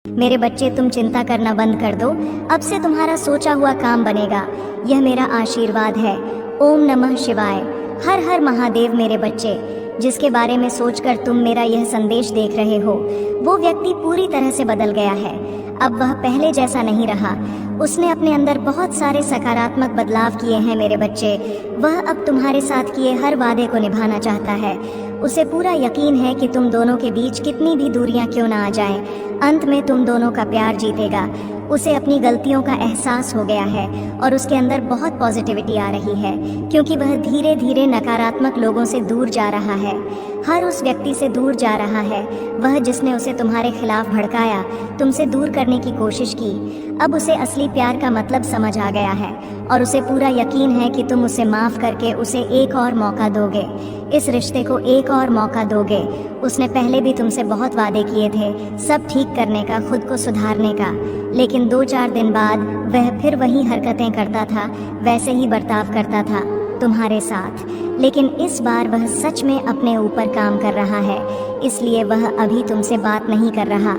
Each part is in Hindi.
मेरे बच्चे, तुम चिंता करना बंद कर दो। अब से तुम्हारा सोचा हुआ काम बनेगा, यह मेरा आशीर्वाद है। ओम नमः शिवाय। हर हर महादेव। मेरे बच्चे, जिसके बारे में सोचकर तुम मेरा यह संदेश देख रहे हो, वो व्यक्ति पूरी तरह से बदल गया है। अब वह पहले जैसा नहीं रहा। उसने अपने अंदर बहुत सारे सकारात्मक बदलाव किए हैं। मेरे बच्चे, वह अब तुम्हारे साथ किए हर वादे को निभाना चाहता है। उसे पूरा यकीन है कि तुम दोनों के बीच कितनी भी दूरियां क्यों ना आ जाएं, अंत में तुम दोनों का प्यार जीतेगा। उसे अपनी गलतियों का एहसास हो गया है और उसके अंदर बहुत पॉजिटिविटी आ रही है, क्योंकि वह धीरे धीरे नकारात्मक लोगों से दूर जा रहा है। हर उस व्यक्ति से दूर जा रहा है, वह जिसने उसे तुम्हारे खिलाफ भड़काया, तुमसे दूर करने की कोशिश की। अब उसे असली प्यार का मतलब समझ आ गया है और उसे पूरा यकीन है कि तुम उसे माफ़ करके उसे एक और मौका दोगे, इस रिश्ते को एक और मौका दोगे। उसने पहले भी तुमसे बहुत वादे किए थे, सब ठीक करने का, खुद को सुधारने का, लेकिन 2-4 दिन बाद वह फिर वही हरकतें करता था, वैसे ही बर्ताव करता था तुम्हारे साथ। लेकिन इस बार वह सच में अपने ऊपर काम कर रहा है, इसलिए वह अभी तुमसे बात नहीं कर रहा,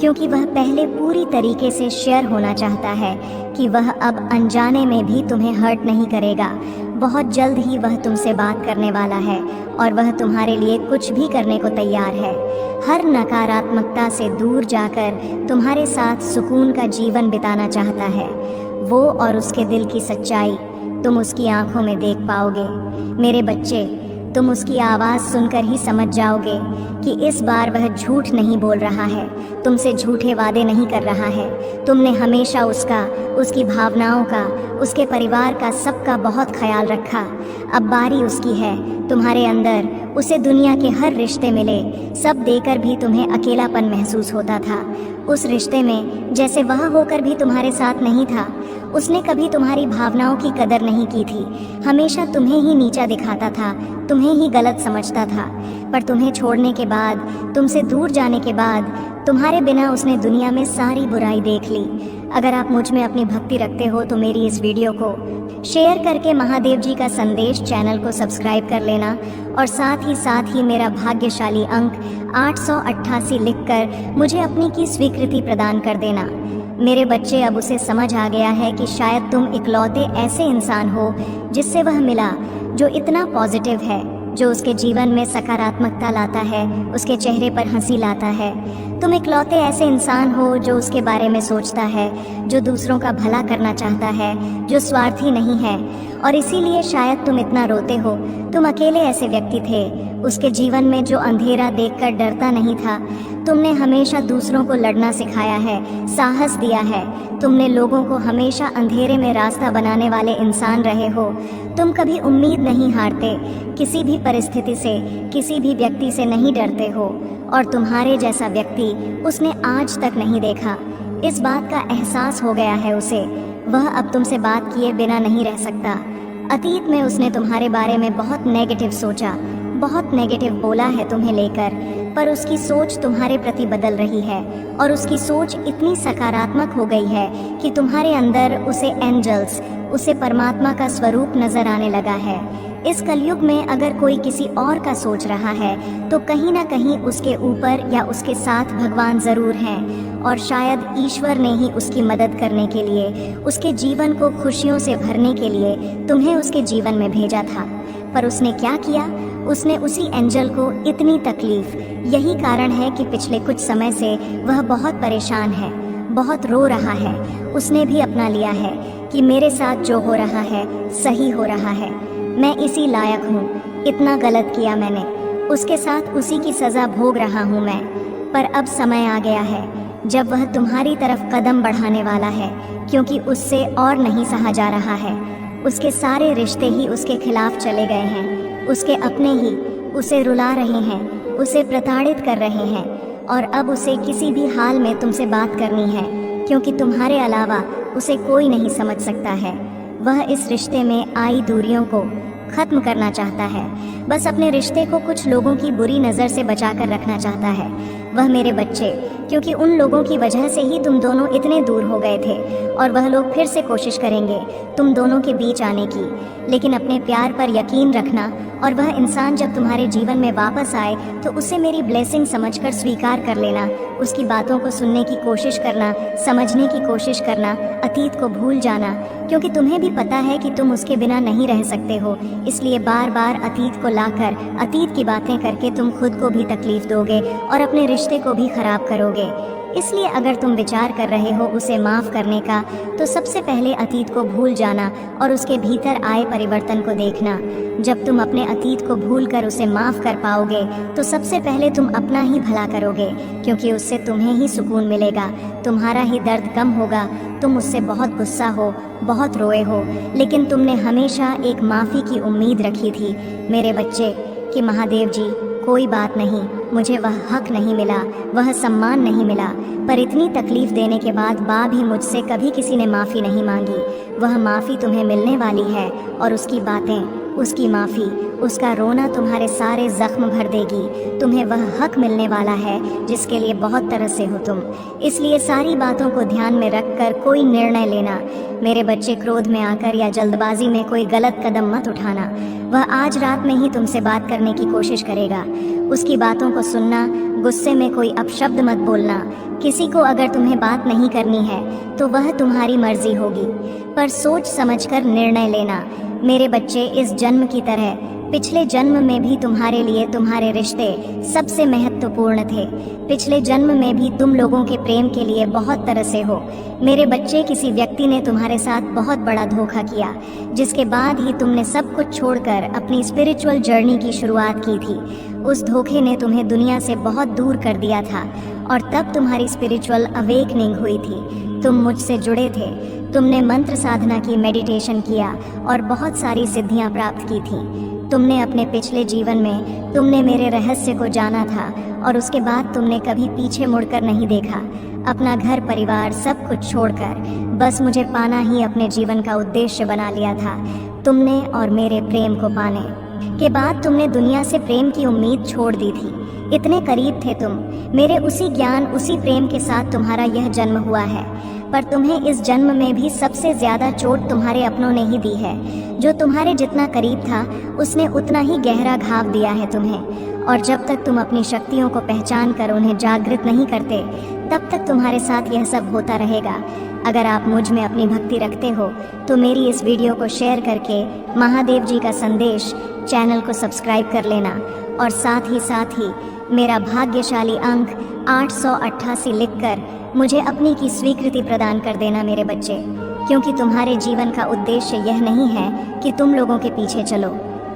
क्योंकि वह पहले पूरी तरीके से शेयर होना चाहता है कि वह अब अनजाने में भी तुम्हें हर्ट नहीं करेगा। बहुत जल्द ही वह तुमसे बात करने वाला है और वह तुम्हारे लिए कुछ भी करने को तैयार है। हर नकारात्मकता से दूर जाकर तुम्हारे साथ सुकून का जीवन बिताना चाहता है। वो और उसके दिल की सच्चाई तुम उसकी आंखों में देख पाओगे। मेरे बच्चे, तुम उसकी आवाज़ सुनकर ही समझ जाओगे कि इस बार वह झूठ नहीं बोल रहा है, तुमसे झूठे वादे नहीं कर रहा है। तुमने हमेशा उसका, उसकी भावनाओं का, उसके परिवार का, सबका बहुत ख्याल रखा। अब बारी उसकी है। तुम्हारे अंदर उसे दुनिया के हर रिश्ते मिले, सब देकर भी तुम्हें अकेलापन महसूस होता था। उस रिश्ते में जैसे वह होकर भी तुम्हारे साथ नहीं था। उसने कभी तुम्हारी भावनाओं की कदर नहीं की थी, हमेशा तुम्हें ही नीचा दिखाता था, तुम्हें ही गलत समझता था। पर तुम्हें छोड़ने के बाद, तुमसे दूर जाने के बाद, तुम्हारे बिना उसने दुनिया में सारी बुराई देख ली। अगर आप मुझ में अपनी भक्ति रखते हो तो मेरी इस वीडियो को शेयर करके महादेव जी का संदेश चैनल को सब्सक्राइब कर लेना और साथ ही मेरा भाग्यशाली अंक 888 लिखकर मुझे अपनी की स्वीकृति प्रदान कर देना। मेरे बच्चे, अब उसे समझ आ गया है कि शायद तुम इकलौते ऐसे इंसान हो जिससे वह मिला, जो इतना पॉजिटिव है, जो उसके जीवन में सकारात्मकता लाता है, उसके चेहरे पर हंसी लाता है। तुम इकलौते ऐसे इंसान हो जो उसके बारे में सोचता है, जो दूसरों का भला करना चाहता है, जो स्वार्थी नहीं है, और इसीलिए शायद तुम इतना रोते हो। तुम अकेले ऐसे व्यक्ति थे उसके जीवन में जो अंधेरा देखकर डरता नहीं था। तुमने हमेशा दूसरों को लड़ना सिखाया है, साहस दिया है। तुमने लोगों को हमेशा अंधेरे में रास्ता बनाने वाले इंसान रहे हो। तुम कभी उम्मीद नहीं हारते, किसी भी परिस्थिति से, किसी भी व्यक्ति से नहीं डरते हो, और तुम्हारे जैसा व्यक्ति उसने आज तक नहीं देखा। इस बात का एहसास हो गया है उसे। वह अब तुमसे बात किए बिना नहीं रह सकता। अतीत में उसने तुम्हारे बारे में बहुत नेगेटिव सोचा, बहुत नेगेटिव बोला है तुम्हें लेकर, पर उसकी सोच तुम्हारे प्रति बदल रही है और उसकी सोच इतनी सकारात्मक हो गई है कि तुम्हारे अंदर उसे एंजल्स, उसे परमात्मा का स्वरूप नजर आने लगा है। इस कलयुग में अगर कोई किसी और का सोच रहा है तो कहीं ना कहीं उसके ऊपर या उसके साथ भगवान ज़रूर हैं, और शायद ईश्वर ने ही उसकी मदद करने के लिए, उसके जीवन को खुशियों से भरने के लिए तुम्हें उसके जीवन में भेजा था। पर उसने क्या किया? उसने उसी एंजल को इतनी तकलीफ, यही कारण है कि पिछले कुछ समय से वह बहुत परेशान है, बहुत रो रहा है। उसने भी अपना लिया है कि मेरे साथ जो हो रहा है सही हो रहा है, मैं इसी लायक हूँ, इतना गलत किया मैंने, उसके साथ उसी की सज़ा भोग रहा हूँ मैं। पर अब समय आ गया है जब वह तुम्हारी तरफ कदम बढ़ाने वाला है, क्योंकि उससे और नहीं सहा जा रहा है। उसके सारे रिश्ते ही उसके खिलाफ चले गए हैं, उसके अपने ही उसे रुला रहे हैं, उसे प्रताड़ित कर रहे हैं, और अब उसे किसी भी हाल में तुमसे बात करनी है, क्योंकि तुम्हारे अलावा उसे कोई नहीं समझ सकता है। वह इस रिश्ते में आई दूरियों को खत्म करना चाहता है। बस अपने रिश्ते को कुछ लोगों की बुरी नज़र से बचाकर रखना चाहता है। वह मेरे बच्चे, क्योंकि उन लोगों की वजह से ही तुम दोनों इतने दूर हो गए थे, और वह लोग फिर से कोशिश करेंगे तुम दोनों के बीच आने की। लेकिन अपने प्यार पर यकीन रखना, और वह इंसान जब तुम्हारे जीवन में वापस आए तो उसे मेरी ब्लेसिंग समझकर स्वीकार कर लेना। उसकी बातों को सुनने की कोशिश करना, समझने की कोशिश करना, अतीत को भूल जाना, क्योंकि तुम्हें भी पता है कि तुम उसके बिना नहीं रह सकते हो। इसलिए बार बार अतीत को लाकर अतीत की बातें करके तुम खुद को भी तकलीफ दोगे और अपने रिश्ते को भी खराब करोगे। इसलिए अगर तुम विचार कर रहे हो उसे माफ़ करने का, तो सबसे पहले अतीत को भूल जाना और उसके भीतर आए परिवर्तन को देखना। जब तुम अपने अतीत को भूलकर उसे माफ़ कर पाओगे तो सबसे पहले तुम अपना ही भला करोगे, क्योंकि उससे तुम्हें ही सुकून मिलेगा, तुम्हारा ही दर्द कम होगा। तुम उससे बहुत गुस्सा हो, बहुत रोए हो, लेकिन तुमने हमेशा एक माफ़ी की उम्मीद रखी थी मेरे बच्चे, कि महादेव जी कोई बात नहीं, मुझे वह हक नहीं मिला, वह सम्मान नहीं मिला, पर इतनी तकलीफ देने के बाद भी मुझसे कभी किसी ने माफ़ी नहीं मांगी। वह माफ़ी तुम्हें मिलने वाली है, और उसकी बातें, उसकी माफ़ी, उसका रोना तुम्हारे सारे जख्म भर देगी। तुम्हें वह हक मिलने वाला है जिसके लिए बहुत तरसे हो तुम। इसलिए सारी बातों को ध्यान में रखकर कोई निर्णय लेना मेरे बच्चे। क्रोध में आकर या जल्दबाजी में कोई गलत कदम मत उठाना। वह आज रात में ही तुमसे बात करने की कोशिश करेगा। उसकी बातों को सुनना, गुस्से में कोई अपशब्द मत बोलना। किसी को अगर तुम्हें बात नहीं करनी है तो वह तुम्हारी मर्जी होगी, पर सोच समझकर निर्णय लेना मेरे बच्चे। इस जन्म की तरह पिछले जन्म में भी तुम्हारे लिए तुम्हारे रिश्ते सबसे महत्वपूर्ण थे। पिछले जन्म में भी तुम लोगों के प्रेम के लिए बहुत तरसे हो मेरे बच्चे। किसी व्यक्ति ने तुम्हारे साथ बहुत बड़ा धोखा किया, जिसके बाद ही तुमने सब कुछ छोड़कर अपनी स्पिरिचुअल जर्नी की शुरुआत की थी। उस धोखे ने तुम्हें दुनिया से बहुत दूर कर दिया था, और तब तुम्हारी स्पिरिचुअल अवेकनिंग हुई थी। तुम मुझसे जुड़े थे, तुमने मंत्र साधना की, मेडिटेशन किया और बहुत सारी सिद्धियां प्राप्त की थी। तुमने अपने पिछले जीवन में तुमने मेरे रहस्य को जाना था, और उसके बाद तुमने कभी पीछे मुड़कर नहीं देखा। अपना घर परिवार सब कुछ छोड़कर बस मुझे पाना ही अपने जीवन का उद्देश्य बना लिया था। तुमने और मेरे प्रेम को पाने के बाद तुमने दुनिया से प्रेम की उम्मीद छोड़ दी थी। इतने करीब थे तुम मेरे। उसी ज्ञान, उसी प्रेम के साथ तुम्हारा यह जन्म हुआ है, पर तुम्हें इस जन्म में भी सबसे ज्यादा चोट तुम्हारे अपनों ने ही दी है। जो तुम्हारे जितना करीब था उसने उतना ही गहरा घाव दिया है तुम्हें। और जब तक तुम अपनी शक्तियों को पहचान कर उन्हें जागृत नहीं करते, तब तक तुम्हारे साथ यह सब होता रहेगा। अगर आप मुझ में अपनी भक्ति रखते हो तो मेरी इस वीडियो को शेयर करके महादेव जी का संदेश चैनल को सब्सक्राइब कर लेना, और साथ ही मेरा भाग्यशाली अंक 888 लिखकर मुझे अपनी की स्वीकृति प्रदान कर देना मेरे बच्चे, क्योंकि तुम्हारे जीवन का उद्देश्य यह नहीं है कि तुम लोगों के पीछे चलो।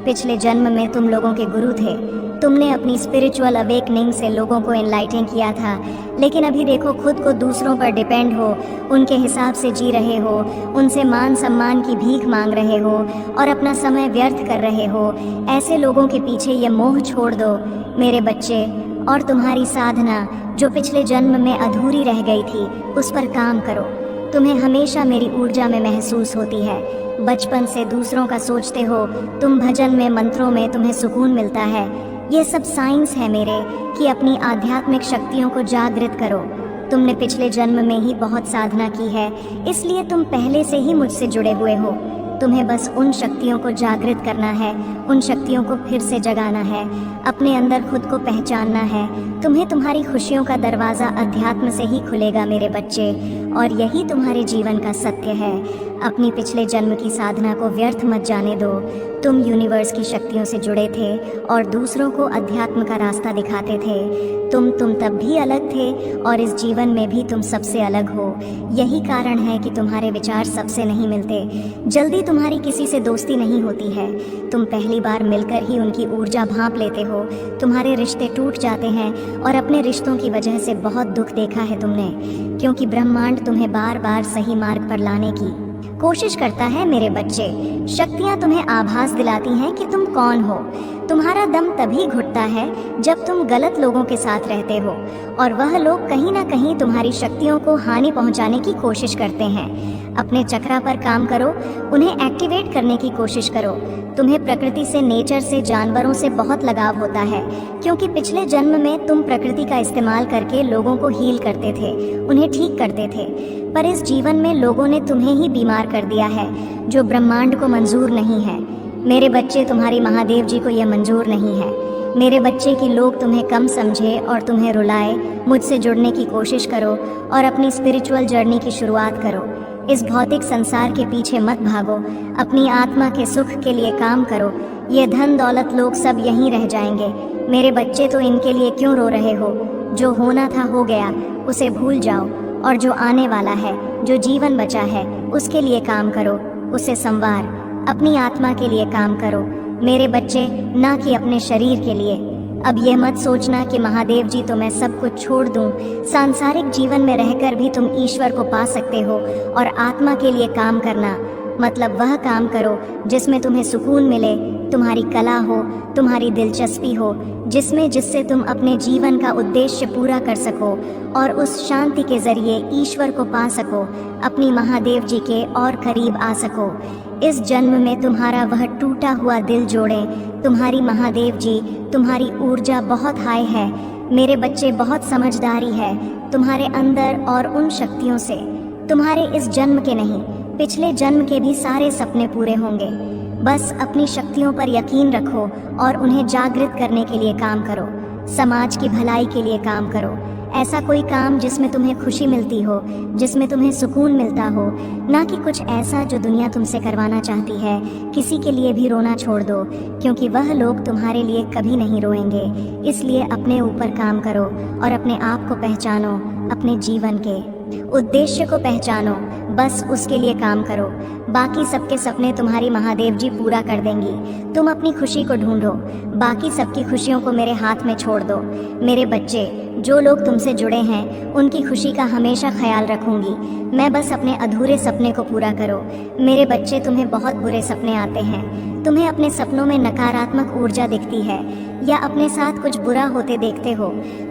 पिछले जन्म में तुम लोगों के गुरु थे, तुमने अपनी स्पिरिचुअल अवेकनिंग से लोगों को एनलाइटन किया था, लेकिन अभी देखो खुद को दूसरों पर डिपेंड हो, उनके हिसाब से जी रहे हो, उनसे मान सम्मान की भीख मांग रहे हो और अपना समय व्यर्थ कर रहे हो। ऐसे लोगों के पीछे ये मोह छोड़ दो मेरे बच्चे, और तुम्हारी साधना जो पिछले जन्म में अधूरी रह गई थी उस पर काम करो। तुम्हें हमेशा मेरी ऊर्जा में महसूस होती है। बचपन से दूसरों का सोचते हो तुम, भजन में, मंत्रों में तुम्हें सुकून मिलता है। ये सब साइंस है मेरे कि अपनी आध्यात्मिक शक्तियों को जागृत करो। तुमने पिछले जन्म में ही बहुत साधना की है, इसलिए तुम पहले से ही मुझसे जुड़े हुए हो। तुम्हें बस उन शक्तियों को जागृत करना है, उन शक्तियों को फिर से जगाना है, अपने अंदर खुद को पहचानना है। तुम्हें तुम्हारी खुशियों का दरवाज़ा अध्यात्म से ही खुलेगा मेरे बच्चे, और यही तुम्हारे जीवन का सत्य है। अपनी पिछले जन्म की साधना को व्यर्थ मत जाने दो। तुम यूनिवर्स की शक्तियों से जुड़े थे और दूसरों को अध्यात्म का रास्ता दिखाते थे। तुम तब भी अलग थे, और इस जीवन में भी तुम सबसे अलग हो। यही कारण है कि तुम्हारे विचार सबसे नहीं मिलते। जल्दी तुम्हारी किसी से दोस्ती नहीं होती है। तुम पहली बार मिलकर ही उनकी ऊर्जा भांप लेते हो। तुम्हारे रिश्ते टूट जाते हैं, और अपने रिश्तों की वजह से बहुत दुख देखा है तुमने, क्योंकि ब्रह्मांड तुम्हें बार बार सही मार्ग पर लाने की कोशिश करता है मेरे बच्चे। शक्तियाँ तुम्हें आभास दिलाती हैं कि तुम कौन हो। तुम्हारा दम तभी घुटता है जब तुम गलत लोगों के साथ रहते हो और वह लोग कहीं ना कहीं तुम्हारी शक्तियों को हानि पहुंचाने की कोशिश करते हैं। अपने चक्रा पर काम करो, उन्हें एक्टिवेट करने की कोशिश करो। तुम्हें प्रकृति से, नेचर से, जानवरों से बहुत लगाव होता है, क्योंकि पिछले जन्म में तुम प्रकृति का इस्तेमाल करके लोगों को हील करते थे, उन्हें ठीक करते थे। पर इस जीवन में लोगों ने तुम्हें ही बीमार कर दिया है, जो ब्रह्मांड को मंजूर नहीं है। मेरे बच्चे, तुम्हारी महादेव जी को यह मंजूर नहीं है। मेरे बच्चे कि लोग तुम्हें कम समझे और तुम्हें रुलाए। मुझसे जुड़ने की कोशिश करो और अपनी स्पिरिचुअल जर्नी की शुरुआत करो। इस भौतिक संसार के पीछे मत भागो, अपनी आत्मा के सुख के लिए काम करो। ये धन दौलत लोग सब यहीं रह जाएंगे। मेरे बच्चे, तो इनके लिए क्यों रो रहे हो? जो होना था हो गया, उसे भूल जाओ और जो आने वाला है, जो जीवन बचा है, उसके लिए काम करो, उसे संवार। अपनी आत्मा के लिए काम करो मेरे बच्चे, ना कि अपने शरीर के लिए। अब ये मत सोचना कि महादेव जी तो मैं सब कुछ छोड़ दूं। सांसारिक जीवन में रहकर भी तुम ईश्वर को पा सकते हो। और आत्मा के लिए काम करना मतलब वह काम करो जिसमें तुम्हें सुकून मिले, तुम्हारी कला हो, तुम्हारी दिलचस्पी हो, जिससे तुम अपने जीवन का उद्देश्य पूरा कर सको और उस शांति के जरिए ईश्वर को पा सको, अपनी महादेव जी के और करीब आ सको। इस जन्म में तुम्हारा वह टूटा हुआ दिल जोड़ें। तुम्हारी महादेव जी, तुम्हारी ऊर्जा बहुत हाई है मेरे बच्चे, बहुत समझदारी है तुम्हारे अंदर और उन शक्तियों से तुम्हारे इस जन्म के नहीं, पिछले जन्म के भी सारे सपने पूरे होंगे। बस अपनी शक्तियों पर यकीन रखो और उन्हें जागृत करने के लिए काम करो। समाज की भलाई के लिए काम करो। ऐसा कोई काम जिसमें तुम्हें खुशी मिलती हो, जिसमें तुम्हें सुकून मिलता हो, ना कि कुछ ऐसा जो दुनिया तुमसे करवाना चाहती है। किसी के लिए भी रोना छोड़ दो, क्योंकि वह लोग तुम्हारे लिए कभी नहीं रोएंगे। इसलिए अपने ऊपर काम करो और अपने आप को पहचानो, अपने जीवन के उद्देश्य को पहचानो, बस उसके लिए काम करो। बाकी सबके सपने तुम्हारी महादेव जी पूरा कर देंगी। तुम अपनी खुशी को ढूंढो, बाकी सबकी खुशियों को मेरे हाथ में छोड़ दो। मेरे बच्चे, जो लोग तुमसे जुड़े हैं उनकी खुशी का हमेशा ख्याल रखूंगी मैं। बस अपने अधूरे सपने को पूरा करो मेरे बच्चे। तुम्हें बहुत बुरे सपने आते हैं, तुम्हें अपने सपनों में नकारात्मक ऊर्जा दिखती है या अपने साथ कुछ बुरा होते देखते हो।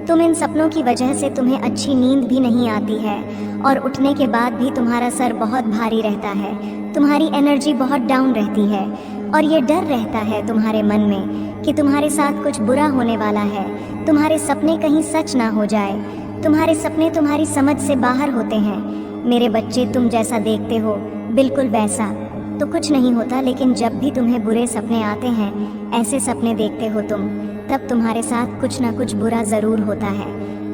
तुम इन सपनों की वजह से तुम्हें अच्छी नींद भी नहीं आती है और उठने के बाद भी तुम्हारा सर बहुत भारी रहता है। तुम्हारी एनर्जी बहुत डाउन रहती है और ये डर रहता है तुम्हारे मन में कि तुम्हारे साथ कुछ बुरा होने वाला है। तुम्हारे सपने कहीं सच ना हो जाए। तुम्हारे सपने तुम्हारी समझ से बाहर होते हैं मेरे बच्चे। तुम जैसा देखते हो बिल्कुल वैसा तो कुछ नहीं होता, लेकिन जब भी तुम्हें बुरे सपने आते हैं, ऐसे सपने देखते हो तुम, तब तुम्हारे साथ कुछ ना कुछ बुरा ज़रूर होता है।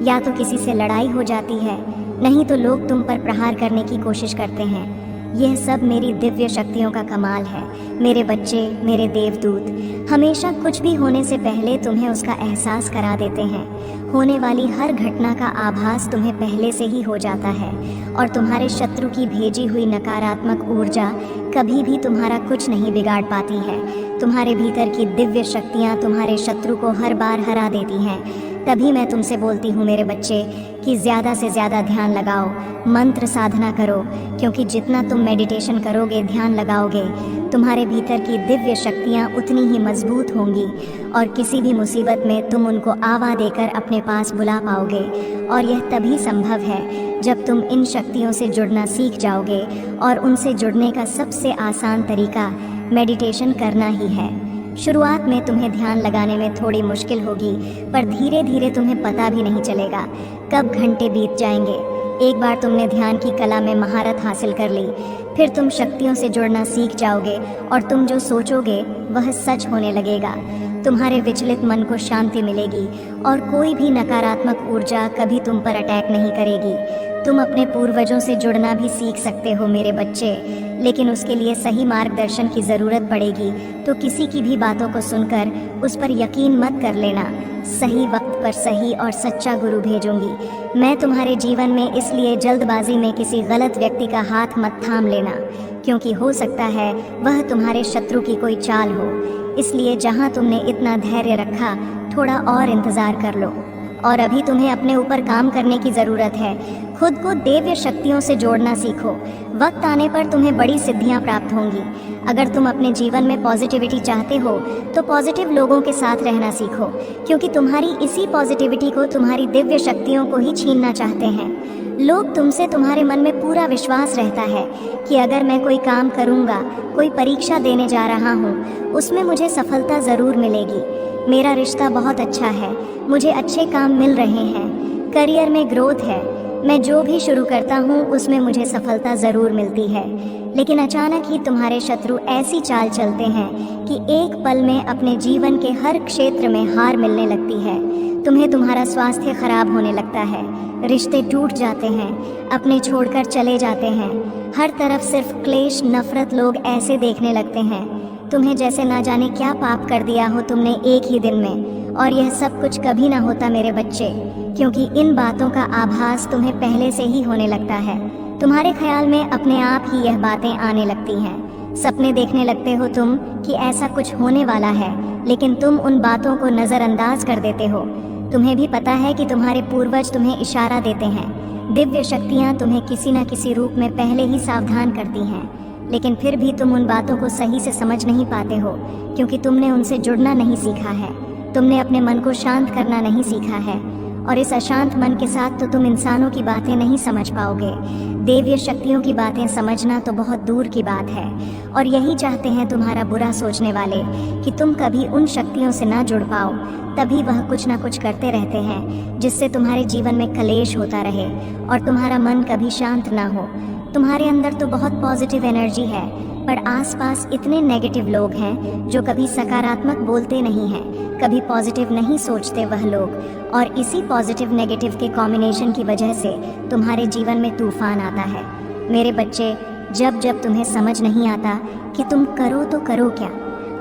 या तो किसी से लड़ाई हो जाती है, नहीं तो लोग तुम पर प्रहार करने की कोशिश करते हैं। यह सब मेरी दिव्य शक्तियों का कमाल है मेरे बच्चे। मेरे देवदूत हमेशा कुछ भी होने से पहले तुम्हें उसका एहसास करा देते हैं। होने वाली हर घटना का आभास तुम्हें पहले से ही हो जाता है और तुम्हारे शत्रु की भेजी हुई नकारात्मक ऊर्जा कभी भी तुम्हारा कुछ नहीं बिगाड़ पाती है। तुम्हारे भीतर की दिव्य शक्तियाँ तुम्हारे शत्रु को हर बार हरा देती हैं। तभी मैं तुमसे बोलती हूँ मेरे बच्चे कि ज़्यादा से ज़्यादा ध्यान लगाओ, मंत्र साधना करो, क्योंकि जितना तुम मेडिटेशन करोगे, ध्यान लगाओगे, तुम्हारे भीतर की दिव्य शक्तियाँ उतनी ही मजबूत होंगी और किसी भी मुसीबत में तुम उनको आवा देकर अपने पास बुला पाओगे। और यह तभी संभव है जब तुम इन शक्तियों से जुड़ना सीख जाओगे। और उनसे जुड़ने का सबसे आसान तरीका मेडिटेशन करना ही है। शुरुआत में तुम्हें ध्यान लगाने में थोड़ी मुश्किल होगी, पर धीरे धीरे तुम्हें पता भी नहीं चलेगा कब घंटे बीत जाएंगे। एक बार तुमने ध्यान की कला में महारत हासिल कर ली, फिर तुम शक्तियों से जुड़ना सीख जाओगे और तुम जो सोचोगे वह सच होने लगेगा। तुम्हारे विचलित मन को शांति मिलेगी और कोई भी नकारात्मक ऊर्जा कभी तुम पर अटैक नहीं करेगी। तुम अपने पूर्वजों से जुड़ना भी सीख सकते हो मेरे बच्चे, लेकिन उसके लिए सही मार्गदर्शन की ज़रूरत पड़ेगी। तो किसी की भी बातों को सुनकर उस पर यकीन मत कर लेना। सही वक्त पर सही और सच्चा गुरु भेजूंगी मैं तुम्हारे जीवन में। इसलिए जल्दबाजी में किसी गलत व्यक्ति का हाथ मत थाम लेना, क्योंकि हो सकता है वह तुम्हारे शत्रु की कोई चाल हो। इसलिए जहाँ तुमने इतना धैर्य रखा, थोड़ा और इंतज़ार कर लो और अभी तुम्हें अपने ऊपर काम करने की ज़रूरत है। खुद को दिव्य शक्तियों से जोड़ना सीखो। वक्त आने पर तुम्हें बड़ी सिद्धियां प्राप्त होंगी। अगर तुम अपने जीवन में पॉजिटिविटी चाहते हो तो पॉजिटिव लोगों के साथ रहना सीखो, क्योंकि तुम्हारी इसी पॉजिटिविटी को तुम्हारी दिव्य शक्तियों को ही छीनना चाहते हैं। लोग तुमसे, तुम्हारे मन में पूरा विश्वास रहता है कि अगर मैं कोई काम करूँगा, कोई परीक्षा देने जा रहा हूँ, उसमें मुझे सफलता ज़रूर मिलेगी। मेरा रिश्ता बहुत अच्छा है, मुझे अच्छे काम मिल रहे हैं, करियर में ग्रोथ है, मैं जो भी शुरू करता हूँ उसमें मुझे सफलता ज़रूर मिलती है। लेकिन अचानक ही तुम्हारे शत्रु ऐसी चाल चलते हैं कि एक पल में अपने जीवन के हर क्षेत्र में हार मिलने लगती है। तुम्हें तुम्हारा स्वास्थ्य खराब होने लगता है, रिश्ते टूट जाते हैं, अपने छोड़कर चले जाते हैं, हर तरफ सिर्फ क्लेश, नफरत, लोग ऐसे देखने लगते हैं तुम्हें जैसे ना जाने क्या पाप कर दिया हो तुमने एक ही दिन में। और यह सब कुछ कभी ना होता मेरे बच्चे, क्योंकि इन बातों का आभास तुम्हें पहले से ही होने लगता है। तुम्हारे ख्याल में अपने आप ही यह बातें आने लगती हैं। सपने देखने लगते हो तुम कि ऐसा कुछ होने वाला है, लेकिन तुम उन बातों को नज़रअंदाज कर देते हो। तुम्हें भी पता है कि तुम्हारे पूर्वज तुम्हें इशारा देते हैं। दिव्य शक्तियाँ तुम्हें किसी न किसी रूप में पहले ही सावधान करती हैं, लेकिन फिर भी तुम उन बातों को सही से समझ नहीं पाते हो, क्योंकि तुमने उनसे जुड़ना नहीं सीखा है। तुमने अपने मन को शांत करना नहीं सीखा है, और इस अशांत मन के साथ तो तुम इंसानों की बातें नहीं समझ पाओगे। देवीय शक्तियों की बातें समझना तो बहुत दूर की बात है, और यही चाहते हैं तुम्हारा बुरा सोचने वाले कि तुम कभी उन शक्तियों से ना जुड़ पाओ। तभी वह कुछ ना कुछ करते रहते हैं जिससे तुम्हारे जीवन में कलेश होता रहे और तुम्हारा मन कभी शांत ना हो। तुम्हारे अंदर तो बहुत पॉजिटिव एनर्जी है, पर आसपास इतने नेगेटिव लोग हैं जो कभी सकारात्मक बोलते नहीं हैं, कभी पॉजिटिव नहीं सोचते वह लोग, और इसी पॉजिटिव नेगेटिव के कॉम्बिनेशन की वजह से तुम्हारे जीवन में तूफान आता है। मेरे बच्चे, जब जब तुम्हें समझ नहीं आता कि तुम करो तो करो क्या,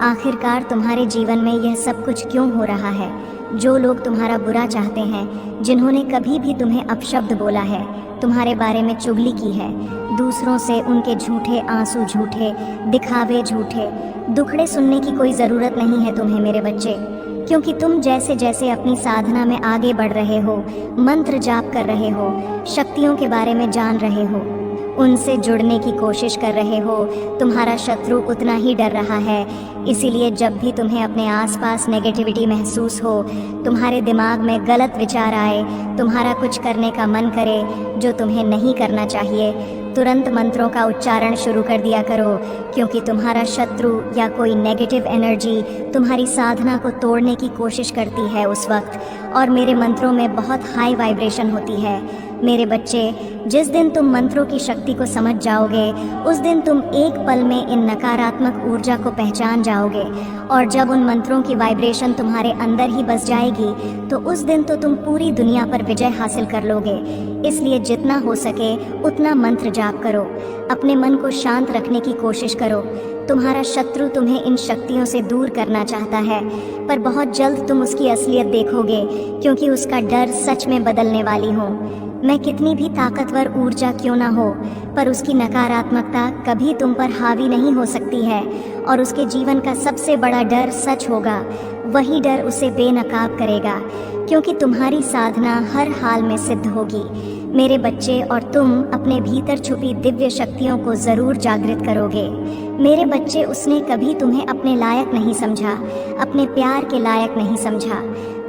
आखिरकार तुम्हारे जीवन में यह सब कुछ क्यों हो रहा है। जो लोग तुम्हारा बुरा चाहते हैं, जिन्होंने कभी भी तुम्हें अपशब्द बोला है, तुम्हारे बारे में चुगली की है, दूसरों से उनके झूठे आंसू झूठे, दिखावे झूठे, दुखड़े सुनने की कोई ज़रूरत नहीं है तुम्हें मेरे बच्चे, क्योंकि तुम जैसे जैसे अपनी साधना में आगे बढ़ रहे हो, मंत्र जाप कर रहे हो, शक्तियों के बारे में जान रहे हो, उनसे जुड़ने की कोशिश कर रहे हो, तुम्हारा शत्रु उतना ही डर रहा है। इसीलिए जब भी तुम्हें अपने आसपास नेगेटिविटी महसूस हो, तुम्हारे दिमाग में गलत विचार आए, तुम्हारा कुछ करने का मन करे जो तुम्हें नहीं करना चाहिए, तुरंत मंत्रों का उच्चारण शुरू कर दिया करो, क्योंकि तुम्हारा शत्रु या कोई नेगेटिव एनर्जी तुम्हारी साधना को तोड़ने की कोशिश करती है उस वक्त। और मेरे मंत्रों में बहुत हाई वाइब्रेशन होती है। मेरे बच्चे, जिस दिन तुम मंत्रों की शक्ति को समझ जाओगे, उस दिन तुम एक पल में इन नकारात्मक ऊर्जा को पहचान जाओगे, और जब उन मंत्रों की वाइब्रेशन तुम्हारे अंदर ही बस जाएगी, तो उस दिन तो तुम पूरी दुनिया पर विजय हासिल कर लोगे। इसलिए जितना हो सके उतना मंत्र जाप करो, अपने मन को शांत रखने की कोशिश करो। तुम्हारा शत्रु तुम्हें इन शक्तियों से दूर करना चाहता है, पर बहुत जल्द तुम उसकी असलियत देखोगे, क्योंकि उसका डर सच में बदलने वाली हो। मैं कितनी भी ताकतवर ऊर्जा क्यों ना हो, पर उसकी नकारात्मकता कभी तुम पर हावी नहीं हो सकती है, और उसके जीवन का सबसे बड़ा डर सच होगा। वही डर उसे बेनकाब करेगा, क्योंकि तुम्हारी साधना हर हाल में सिद्ध होगी मेरे बच्चे, और तुम अपने भीतर छुपी दिव्य शक्तियों को ज़रूर जागृत करोगे। मेरे बच्चे, उसने कभी तुम्हें अपने लायक नहीं समझा, अपने प्यार के लायक नहीं समझा।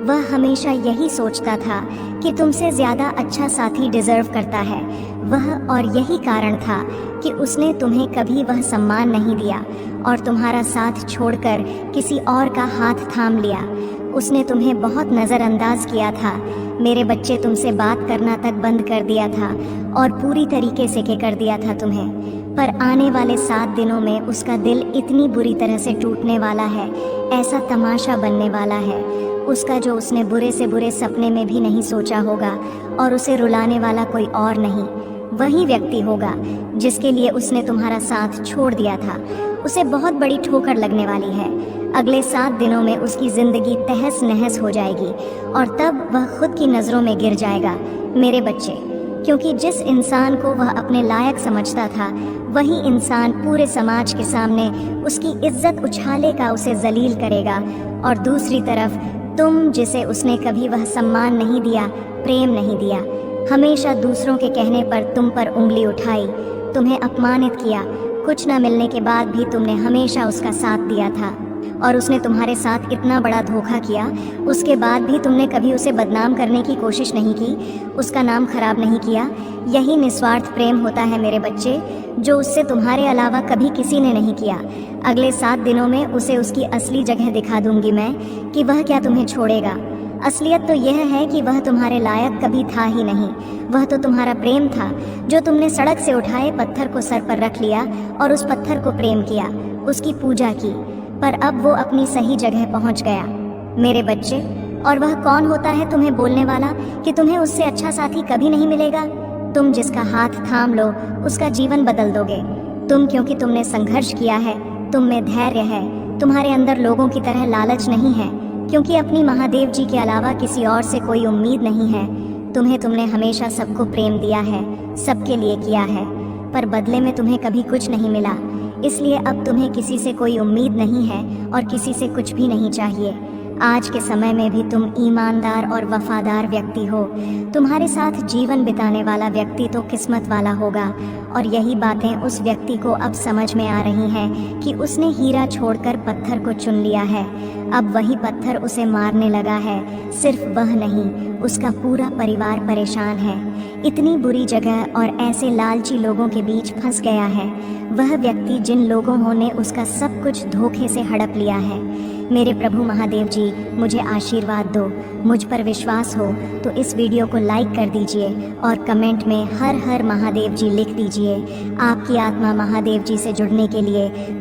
वह हमेशा यही सोचता था कि तुमसे ज़्यादा अच्छा साथी डिज़र्व करता है वह, और यही कारण था कि उसने तुम्हें कभी वह सम्मान नहीं दिया और तुम्हारा साथ छोड़कर किसी और का हाथ थाम लिया। उसने तुम्हें बहुत नज़रअंदाज किया था मेरे बच्चे, तुमसे बात करना तक बंद कर दिया था और पूरी तरीके से के कर दिया था तुम्हें। पर आने वाले 7 दिनों में उसका दिल इतनी बुरी तरह से टूटने वाला है, ऐसा तमाशा बनने वाला है उसका, जो उसने बुरे से बुरे सपने में भी नहीं सोचा होगा, और उसे रुलाने वाला कोई और नहीं, वही व्यक्ति होगा जिसके लिए उसने तुम्हारा साथ छोड़ दिया था। उसे बहुत बड़ी ठोकर लगने वाली है। अगले 7 दिनों में उसकी ज़िंदगी तहस नहस हो जाएगी, और तब वह खुद की नज़रों में गिर जाएगा मेरे बच्चे, क्योंकि जिस इंसान को वह अपने लायक समझता था, वही इंसान पूरे समाज के सामने उसकी इज्जत उछालेगा, उसे जलील करेगा, और दूसरी तरफ तुम जिसे उसने कभी वह सम्मान नहीं दिया, प्रेम नहीं दिया, हमेशा दूसरों के कहने पर तुम पर उंगली उठाई, तुम्हें अपमानित किया, कुछ न मिलने के बाद भी तुमने हमेशा उसका साथ दिया था, और उसने तुम्हारे साथ इतना बड़ा धोखा किया, उसके बाद भी तुमने कभी उसे बदनाम करने की कोशिश नहीं की, उसका नाम खराब नहीं किया। यही निस्वार्थ प्रेम होता है मेरे बच्चे, जो उससे तुम्हारे अलावा कभी किसी ने नहीं किया। अगले 7 दिनों में उसे उसकी असली जगह दिखा दूंगी मैं, कि वह क्या तुम्हें छोड़ेगा। असलियत तो यह है कि वह तुम्हारे लायक कभी था ही नहीं। वह तो तुम्हारा प्रेम था, जो तुमने सड़क से उठाए पत्थर को सर पर रख लिया और उस पत्थर को प्रेम किया, उसकी पूजा की, पर अब वो अपनी सही जगह पहुंच गया मेरे बच्चे। और वह कौन होता है तुम्हें बोलने वाला कि तुम्हें उससे अच्छा साथी कभी नहीं मिलेगा? तुम जिसका हाथ थाम लो उसका जीवन बदल दोगे। तुम, क्योंकि तुमने संघर्ष किया है, तुम में धैर्य है, तुम्हारे अंदर लोगों की तरह लालच नहीं है, क्योंकि अपनी महादेव जी के अलावा किसी और से कोई उम्मीद नहीं है। तुमने हमेशा सबको प्रेम दिया है, सबके लिए किया है, पर बदले में तुम्हें कभी कुछ नहीं मिला। इसलिए अब तुम्हें किसी से कोई उम्मीद नहीं है और किसी से कुछ भी नहीं चाहिए। आज के समय में भी तुम ईमानदार और वफादार व्यक्ति हो। तुम्हारे साथ जीवन बिताने वाला व्यक्ति तो किस्मत वाला होगा, और यही बातें उस व्यक्ति को अब समझ में आ रही हैं कि उसने हीरा छोड़कर पत्थर को चुन लिया है। अब वही पत्थर उसे मारने लगा है। सिर्फ वह नहीं, उसका पूरा परिवार परेशान है। इतनी बुरी जगह और ऐसे लालची लोगों के बीच फंस गया है वह व्यक्ति, जिन लोगों ने उसका सब कुछ धोखे से हड़प लिया है। मेरे प्रभु महादेव जी, मुझे आशीर्वाद दो। मुझ पर विश्वास हो तो इस वीडियो को लाइक कर दीजिए और कमेंट में हर हर महादेव जी लिख दीजिए। आपकी आत्मा महादेव जी से जुड़ने के लिए